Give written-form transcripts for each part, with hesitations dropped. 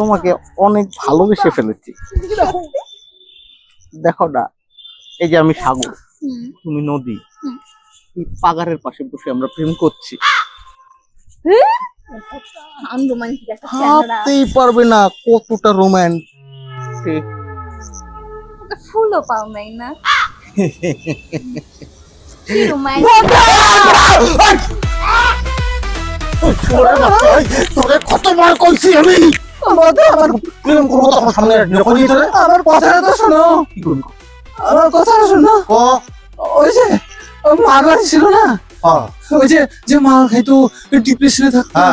তোমাকে অনেক ভালোবেসে ফেলেছি। দেখো না, এই যে আমি সাগর, তুমি নদী, এই পাগারের পাশে বসে আমরা প্রেম করছি। ভাবতেই পারবে না কতটা রোম্যান্টিক। ফুলও পাও নাই না? তোকে কতবার কইছি আমি আমার প্রেম করবো, তখন সামনে আমার কথাটা তো শোনো, আমার কথাটা শোনো। ওই যে মাল ছিল না, ওই যে যে মাল খাইতো, ডিপ্রেশনে থাকতো,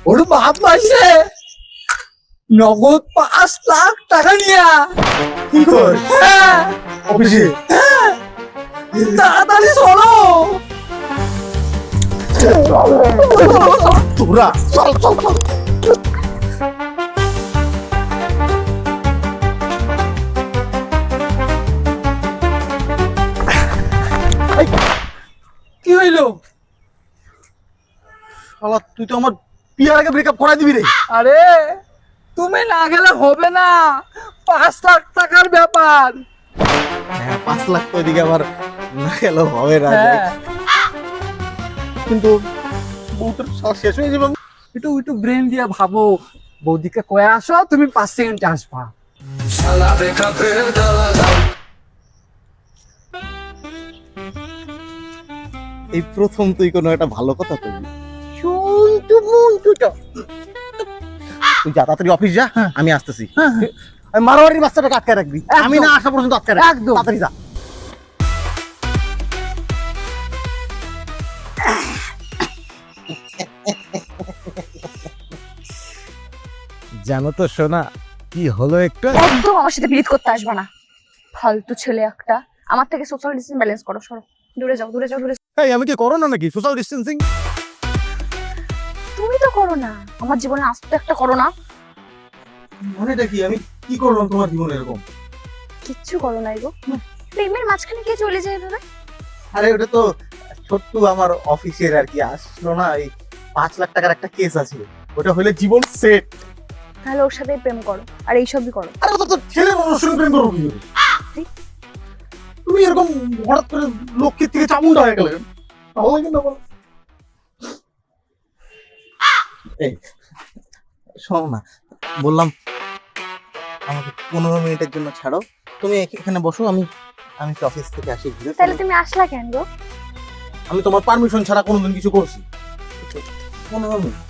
ওর বাপ মাইছে নগদ 5 লাখ টাকা নিয়া। কি কর অফিসে? তাড়াতাড়ি চলো। তোরা চল চল চল। কি হইলো? শালা তুই তো আমার বিয়ার আগে ব্রেকআপ করাই দিবি রে। আরে তুমি না গেলে হবে না, 5 লাখ টাকার ব্যাপার। হ্যাঁ 5 লাখ তো এদিকে আবার না গেলেও হবে না। কিন্তু বউটার সব শেষ হয়ে যাবে। একটু একটু ব্রেন দিয়ে ভাবো, বৌদিকে কয়ে আসো, তুমি 5 সেকেন্ডে আসবা। এই প্রথম তুই কোনো একটা ভালো কথা কইলি। তুই যা তাড়াতাড়ি অফিস যা, আমি আসতেছি। মারোয়ারির বাচ্চাটাকে আটকে রাখবি, আমি না আসা পর্যন্ত আটকে রাখবি। একদম। তাড়াতাড়ি যা। জানো তো সোনা, কি হলো একটু? একদম আমার সাথে বিরোধ করতে আসবা না, ফালতু ছেলে একটা। আমার থেকে সোশ্যাল ডিস্টেন্স ব্যালেন্স করো, সরো, দূরে যাও দূরে যাও দূরে যাও। এই আমি কি করো না নাকি সোশ্যাল ডিস্টেন্সিং? তুমি তো করো না, আমার জীবনে আস্তে একটা করো না। মানেটা কি? আমি কি করলাম তোমার জীবনে এরকম? কিচ্ছু করো না গো, প্রেমের মাঝখানে কে চলে যায় এভাবে? আরে ওটা তো ছোট্ট আমার অফিসের আর কি, আসলো না এই 5 লাখ টাকার একটা কেস আছে, ওটা হলে জীবন সেট। তাহলে ওর সাথে প্রেম করো আর এইসবই করো। আরে ওটা তো ছেলে মানুষ, প্রেম করবো কি করে? তুমি এরকম হঠাৎ করে লক্ষ্মীর থেকে চামুন্ডা হয়ে গেলে ভালো লাগে না বলো? এই শোনো না, বললাম আমাকে 15 মিনিটের জন্য ছাড়ো, তুমি এখানে বসো, আমি আমি অফিস থেকে আসি ঘুরে। তাহলে তুমি আসলা কেন গো? আমি তোমার পারমিশন ছাড়া কোনোদিন কিছু করছি? 15 মিনিট।